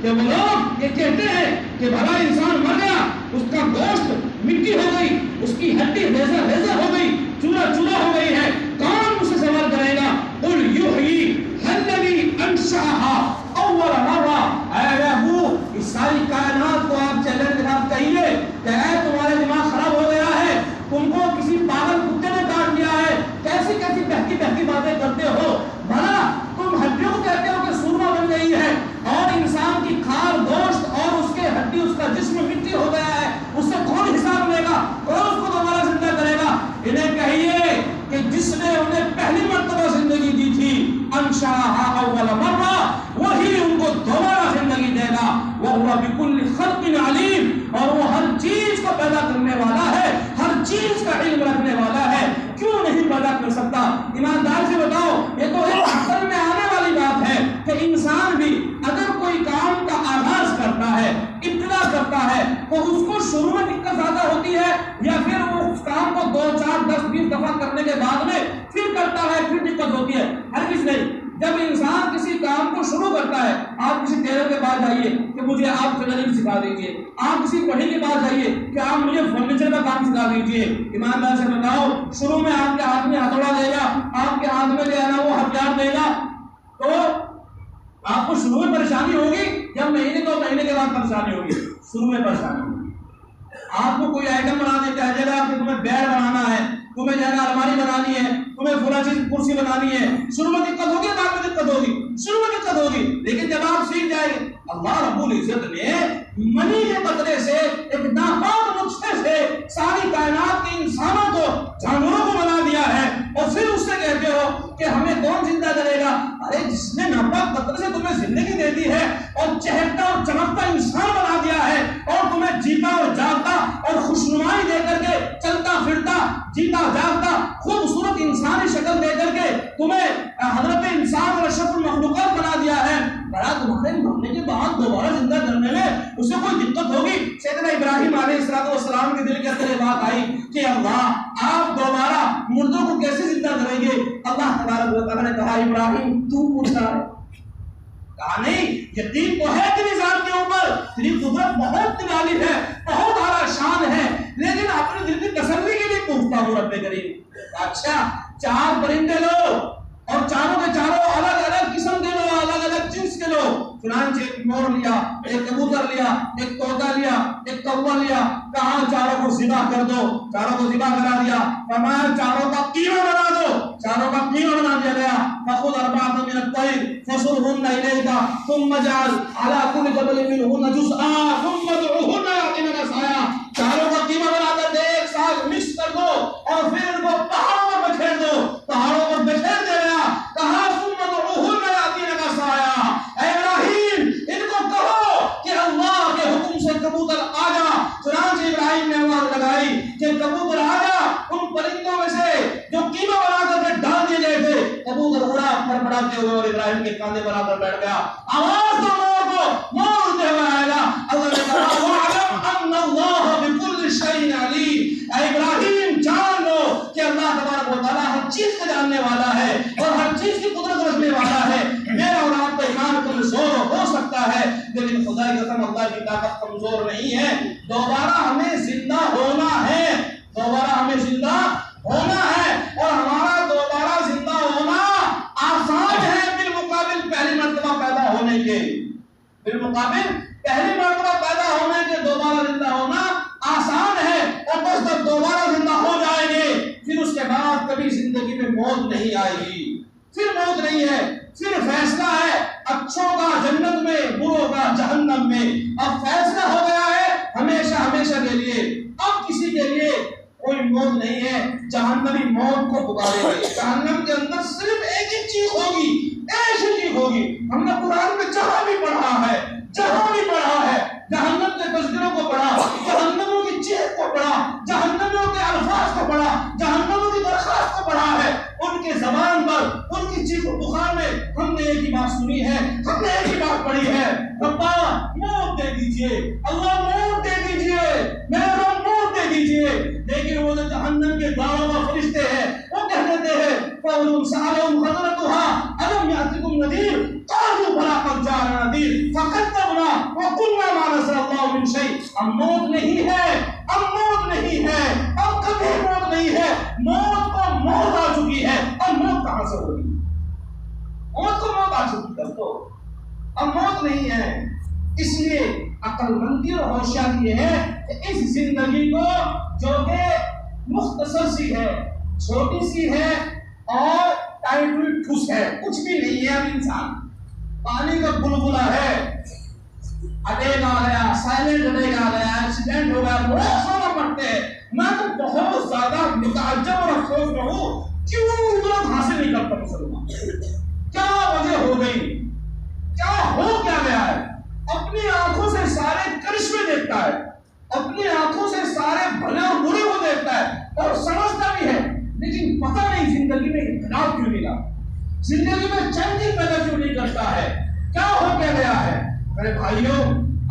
کہ وہ لوگ یہ کہتے ہیں کہ بھلا انسان مر گیا، اس کا گوشت مٹی ہو گئی، اس کی ہڈی ریزہ ریزہ ہو گئی، چورا چورا ہو گئی ہے، کون اسے سوال کرے گا؟ قل یحیی الذی انشأھا اول مرہ۔ اے وہ اس ساری کائنات کو آپ چیلنج کے ساتھ کہیے کہ اے تمہارے دماغ خراب ہو گیا ہے، تم کو کسی پاگل کتے نے کاٹ لیا ہے، کیسی کیسی بہکی بہکی باتیں کرتے ہو؟ بھلا تم ہڈیوں کو کہتے ہو کہ سورما بن گئی ہے، اور انسان کی کھال گوشت اور اس کے ہڈی اس کا جسم مٹی ہو گیا ہے، اس سے کون حساب لے گا؟ کون اس کو دوبارہ زندہ کرے گا؟ انہیں کہیے کہ جس نے انہیں پہلی مرتبہ زندگی دی تھی، انشأھا اول مرہ، وہی ان کو دوبارہ زندگی دے گا۔ وَهُوَ بِكُلِّ خَلْقٍ عَلِيمٌ، اور وہ ہر چیز کو پیدا کرنے والا ہے، ہر چیز کا علم رکھنے والا ہے۔ کیوں نہیں پیدا کر سکتا؟ ایماندار سے بتاؤ، یہ تو ایک عقل میں آنے والی بات ہے کہ انسان بھی اگر کوئی کام کا آغاز کرتا ہے، ابتدا کرتا ہے، تو اس کو شروع میں دقت زیادہ ہوتی ہے یا پھر وہ اس کام کو 2 4 10 20 دفعہ کرنے کے بعد میں پھر کرتا ہے پھر دقت ہوتی ہے؟ ہرگز نہیں۔ جب انسان کسی کام کو شروع کرتا ہے، آپ کسی ٹیلر کے پاس جائیے کہ مجھے آپ ٹیلرنگ سکھا دیجیے، آپ کسی بڑھئی کے پاس جائیے کہ آپ مجھے فرنیچر کا کام سکھا دیجیے، ایماندار سے بتاؤ، شروع میں آپ کے ہاتھ میں ہتھوڑا دے گا، آپ کے ہاتھ میں جو ہے نا وہ ہتھیار دے گا، تو آپ کو شروع میں پریشانی ہوگی یا مہینے 2 مہینے کے بعد پریشانی ہوگی؟ شروع میں پریشانی ہوگی۔ آپ کو کوئی آئٹم بنا دیتا ہے، جگہ آپ کو تمہیں بیڈ بنانا ہے، تمہیں جو ہے نا الماری بنانی ہے، تمہیں فلاں چیز کرسی بنانی ہے، شروع میں دقت ہوگی، بعد میں دقت ہوگی، شروع میں دقت ہوگی، لیکن جب آپ سیکھ جائیں گے، اللہ رب العزت نے منی کے قطرے سے ایک ناپاک نسخے سے ساری کائنات کے انسانوں کو جانوروں کو بنا دیا ہے، اور پھر اس سے کہتے ہو کہ ہمیں کون زندہ کرے گا؟ ارے جس نے ناپاک قطرے سے تمہیں زندگی دے دی ہے اور چہکتا اور چمکتا انسان بنا دیا ہے، اور تمہیں جیتا اور جاگتا اور خوشنمائی دے کر کے چلتا پھرتا جیتا جاگتا خوبصورت انسانی شکل دے کر کے تمہیں حضرت انسان اور اشرف المخلوقات بنا دیا ہے، بڑا تمہارے مرنے کے بعد دوبارہ زندہ کرنے میں اسے کوئی دقت ہوگی؟ سیدنا ابراہیم علیہ السلام کے دل کے اندر یہ بات آئی کہ اللہ آپ دوبارہ مردوں کو کیسے زندہ کریں گے؟ اللہ تبارک و تعالیٰ نے کہا ابراہیم تو پوچھتا ہے؟ کہا نہیں، یقین تو ہے تیری ذات کے اوپر، تیری قدرت بہت نرالی ہے، بہت اعلیٰ شان ہے، لیکن اپنے دل کی تسلی کے لیے پوچھتا ہوں رب کریم۔ اچھا 4 پرندے لو اور چاروں کے چاروں الگ الگ قسم کے لو، الگ الگ جنس کے لو، چنانچہ ایک مور لیا، ایک کبوتر لیا، ایک طوطا لیا، ایک کوا لیا، کہاں چاروں کو ذبح کر دو، چاروں کو ذبح کرا دیا، فرمایا چاروں کا قیمہ بنا دو، چاروں کا قیمہ بنا دیا گیا۔ فخذ 4 من الطير فصرهن إليك ثم اجعل على كل جبل منهن جزءا ثم ادعوهن يأتينك سعيا۔ چاروں کا قیمہ بنا کر دے، ایک ساتھ مکس کر دو اور پھر ان کو پہاڑوں پر بکھیر دو، پہاڑوں پر بکھیر دے گیا، کہا ثم ادعوهن يأتينك سعيا، اے ابراہیم ان کو کہو کہ اللہ کے حکم سے کبوتر آ جا۔ چنانچہ ابراہیم نے آواز لگائی کہ کبوتر آ جا، ان پرندوں میں سے جو قیمہ بنا کر کے ڈال دیے گئے تھے، کبوتر اڑا پڑپڑاتے ہوئے اور ابراہیم کے کاندھے پر آ کر بیٹھ گیا۔ آواز دو مور کو، مور اڑتے ہوئے آئے گا۔ اللہ نے کہا وَاعْلَمْ أَنَّ اللَّهَ بِكُلِّ شَيْءٍ عَلِيمٌ، اے ابراہیم جان لو کہ اللہ تبارک و تعالیٰ ہر چیز کو جاننے والا ہے اور ہر چیز کی قدرت رکھنے والا ہے۔ میرا اور آپ کا ایمان کمزور ہو سکتا ہے لیکن خدا کی قسم اللہ کی طاقت کمزور نہیں ہے۔ دوبارہ ہمیں زندہ ہونا ہے، دوبارہ ہمیں زندہ ہونا ہے، اور ہمارا دوبارہ زندہ ہونا آسان ہے بالمقابل پہلی مرتبہ پیدا ہونے کے، بالمقابل پہلی مرتبہ پیدا ہونے کے دوبارہ زندہ ہونا آسان ہے، اور بس جب دوبارہ زندہ ہو جائیں گے پھر اس کے بعد کبھی زندگی میں موت نہیں آئے گی، پھر موت نہیں ہے، پھر فیصلہ ہے اچھوں کا جنت میں، بروں کا جہنم میں۔ اب فیصلہ ہو گیا ہے ہمیشہ ہمیشہ کے لیے، اب کسی کے لیے کوئی موت نہیں ہے۔ جہنمی موت کو پکارے گا، جہنم کے اندر صرف ایک ہی چیخ ہوگی، ایک ہی چیخ ہوگی۔ ہم نے قرآن میں جہاں بھی پڑھا ہے، جہاں بھی پڑھا ہے، جہنم کے تذکروں کو پڑھا، جہنمیوں کی چیخ کو پڑھا، جہنمیوں کے الفاظ کو پڑھا، جہنمیوں کی درخواست کو پڑھا ہے، ان کی زبان پر، ان کی چیخ و پکار میں ہم نے ایک ہی بات سنی ہے، ہم نے ایک ہی بات پڑھی ہے، ربا موت دے دیجئے، اللہ موت دے دیجئے، میرے رب موت دے دیجئے۔ لیکن وہ جو جہنم کے داروں کا فرشتے ہیں وہ کہہ دیتے ہیں وَإِذْ سَأَلَهُمْ خَزَنَتُهَا أَلَمْ يَأْتِكُمْ نَذِيرٌ قَالُوا بَلَىٰ قَدْ جَاءَنَا نَذِيرٌ فَكَذَّبْنَا وَقُلْنَا مَا نَزَّلَ اللَّهُ مِن شَيْءٍ۔ اب موت نہیں ہے، اب موت نہیں ہے، اب کبھی موت نہیں ہے، موت کو موت آ چکی ہے، اب موت کہاں سے ہوگی؟ موت کو موت آ چکی ہے تو اب موت نہیں ہے۔ اس لیے عقل مندی اور ہوشیاری یہ ہے کہ اس زندگی کو جو کہ مختصر سی ہے، چھوٹی سی ہے اور ٹائٹل ٹھوس ہے، کچھ بھی نہیں ہے، اب انسان پانی کا بلبلا ہے، اٹیک آ گیا، سائلنٹ اٹیک آ گیا، ایکسیڈنٹ ہو گیا، بہت سارا پڑتے ہیں۔ میں تو بہت زیادہ متعجب اور افسوس میں ہوں کیوں عبرت حاصل نہیں کرتا مسلمان؟ کیا وجہ ہو گئی؟ کیا ہو کیا گیا ہے؟ اپنی آنکھوں سے سارے کرشمے دیکھتا ہے، اپنی آنکھوں سے سارے بھلے اور برے کو دیکھتا ہے اور سمجھتا بھی ہے، لیکن پتہ نہیں زندگی میں انقلاب کیوں نہیں لاتا، زندگی میں چینجنگ پیدا کیوں نہیں کرتا ہے؟ کیا ہو کیا گیا ہے؟ میرے بھائیوں،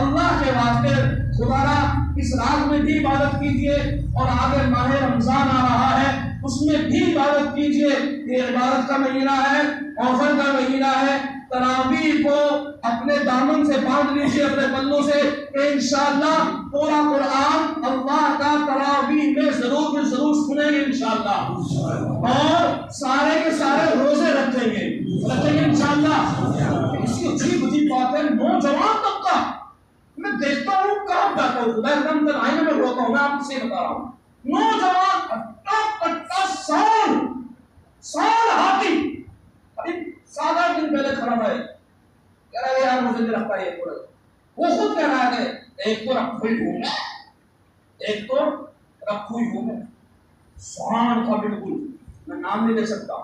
اللہ کے واسطے خدا را اس رات میں بھی عبادت کیجیے اور آگے ماہ رمضان آ رہا ہے، اس میں بھی عبادت کیجیے۔ یہ عبادت کا مہینہ ہے، اوفر کا مہینہ ہے۔ تراویح کو اپنے دامن سے باندھ لیجیے، اپنے پلوں سے، کہ انشاءاللہ پورا قرآن اللہ کا تراویح میں ضرور سنیں گے انشاءاللہ، اور سارے کے سارے روزے رکھیں گے انشاءاللہ۔ اسی عجیب بات ہے، نوجوان طبقہ میں دیکھتا ہوں، کہاں جاتا ہوں، خدا رحم کر آئینے میں روتا ہوں، میں آپ سے بتا رہا ہوں، نوجوان کٹا سال ہاتھی ابھی 7-8 دن پہلے کھڑا ہے، کہہ رہا ہے یار مجھے نہیں رکھتا یہ پورا، وہ خود کہہ رہا ہے ایک تو رکھوئی ہوں میں، سوان کا بالکل، میں نام نہیں لے سکتا،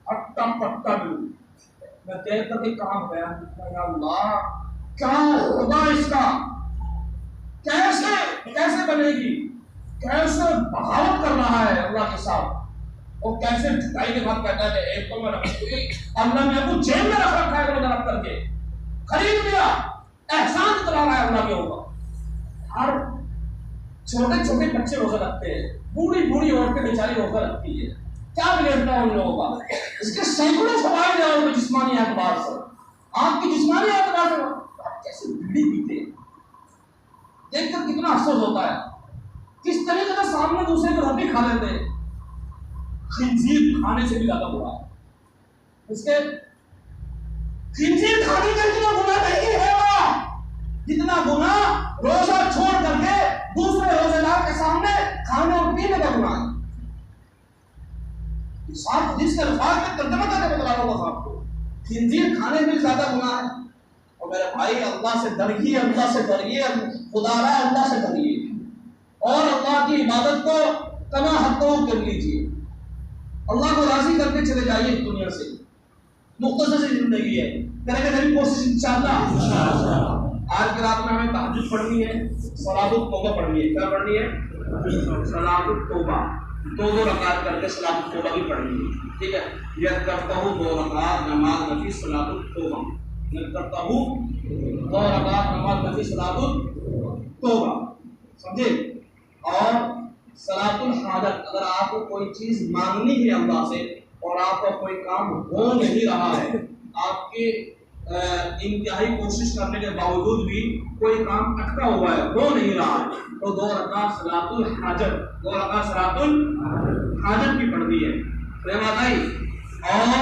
ہٹا پٹا بالکل، میں دیکھ کر کے کہاں گیا، یا اللہ کیا ہوگا اس کا، کیسے بنے گی، کیسے بغاوت کر رہا ہے اللہ کے ساتھ، اور کیسے جھٹائی کے بعد کہتا ہے کہ ایک تو میں رکھوں، اللہ نے ابو جیل میں رکھ رکھا ہے روزہ رکھ کر کے، خرید لیا، احسان کرا رہا ہے اللہ کے اوپر۔ ہر چھوٹے چھوٹے بچے روزہ رکھتے ہیں، بوڑھی عورتیں بیچاری روزہ رکھتی ہے، کیا بگڑتا ہے ان لوگوں کا؟ اس کے سینکڑوں فوائد ہیں ان کو جسمانی اعتبار سے، آپ کی جسمانی اعتبار سے آپ کیسے بیڑی پیتے ہیں، دیکھ کر کتنا افسوس ہوتا ہے، کس طریقے سے سامنے دوسرے کو روٹی کھا لیتے ہیں، خنزیر کھانے سے بھی زیادہ برا ہے، اس کے خنزیر کھانے کا اتنا گناہ نہیں ہے جتنا گناہ روزہ چھوڑ کر کے دوسرے روزے دار کے سامنے کھانے اور پینے کا گناہ ہے۔ صاحب حدیث کے الفاظ میں ترجمہ کر کے بتا رہا ہوں صاحب کو، خنزیر کھانے میں زیادہ گناہ ہے۔ اور میرے بھائی اللہ سے ڈریے، اللہ سے ڈریے، خدا رہا ہے اللہ سے ڈریے، اور اللہ کی عبادت کو کما حد تک کر لیجیے، اللہ کو راضی کر کے چلے جائیے دنیا سے۔ مختصر سی زندگی ہے، کریں گے میری کوشش انشاءاللہ۔ آج کی رات میں ہمیں تہجد پڑھنی ہے، صلاۃ التوبہ پڑھنی ہے۔ کیا پڑھنی ہے؟ صلاۃ التوبہ، 2 رکعت کر کے صلاۃ التوبہ بھی پڑھنی ہے، ٹھیک ہے؟ یہ کرتا ہوں 2 رکعت نماز نفی صلاۃ التوبہ، میں کرتا ہوں 2 رکعت نماز نفی صلاۃ التوبہ، سمجھے؟ اور صلاۃ الحاجت، اگر آپ کو کوئی چیز مانگنی ہے اللہ سے اور آپ کا کوئی کام ہو نہیں رہا ہے، آپ کے انتہائی کوشش کرنے کے باوجود بھی کوئی کام اٹکا ہوا ہے، ہو نہیں رہا ہے، تو 2 رکعت صلاۃ الحاجت، 2 رکعت صلاۃ الحاجت کی پڑھنی ہے۔ اور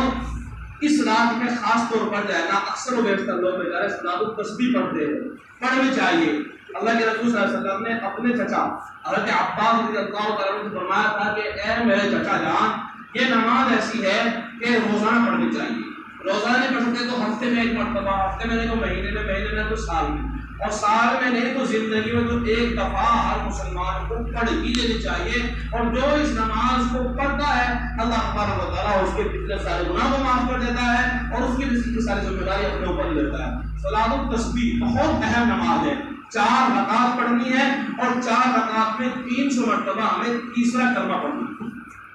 اس رات میں خاص طور پر جو ہے نا، اکثر و بیشتر لوگ بیچارے صلاۃ التسبیح پڑھتے ہیں، پڑھنی چاہیے۔ اللہ کے رسول صلی اللہ علیہ وسلم نے اپنے چچا حضرت عباس رضی اللہ تعالیٰ عنہ سے فرمایا تھا کہ اے میرے چچا جان، یہ نماز ایسی ہے کہ روزانہ پڑھنی چاہیے، روزانہ نہیں پڑھ سکتے تو ہفتے میں 1 مرتبہ، ہفتے میں نہیں تو مہینے میں تو سال میں، اور سال میں نہیں تو زندگی میں تو 1 دفعہ ہر مسلمان کو پڑھ ہی لینی چاہیے۔ اور جو اس نماز کو پڑھتا ہے اللہ تبارک و تعالیٰ اس کے پچھلے سارے گناہ کو معاف کر دیتا ہے اور اس کی رزق کی ساری ذمہ داری اپنے اوپر لیتا ہے۔ صلاۃ التسبیح بہت اہم نماز ہے، 4 رکعت پڑھنی ہے، اور 4 رکعت میں 300 مرتبہ ہمیں تیسرا کلمہ پڑھنا ہے۔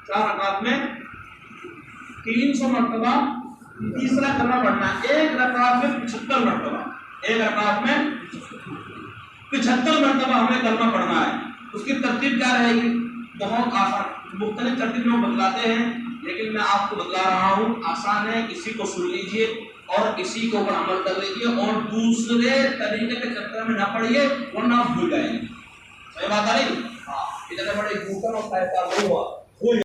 4 رکعت میں 300 مرتبہ تیسرا کلمہ پڑھنا ہے، 1 رکعت میں 75 مرتبہ، 1 رکعت میں 75 مرتبہ ہمیں کلمہ پڑھنا ہے۔ اس کی ترتیب کیا رہے گی؟ بہت آسان، مختلف ترتیب میں بتلاتے ہیں، لیکن میں آپ کو بتلا رہا ہوں، آسان ہے، کسی کو سن لیجئے اور اسی کے اوپر عمل کر لیجئے اور دوسرے طریقے کے چکر میں نہ پڑیے ورنہ آپ بھول جائیں گے۔ صحیح بات ہے نہیں؟ ہاں، ادھر بڑے گوٹن اور پیسہ ہوا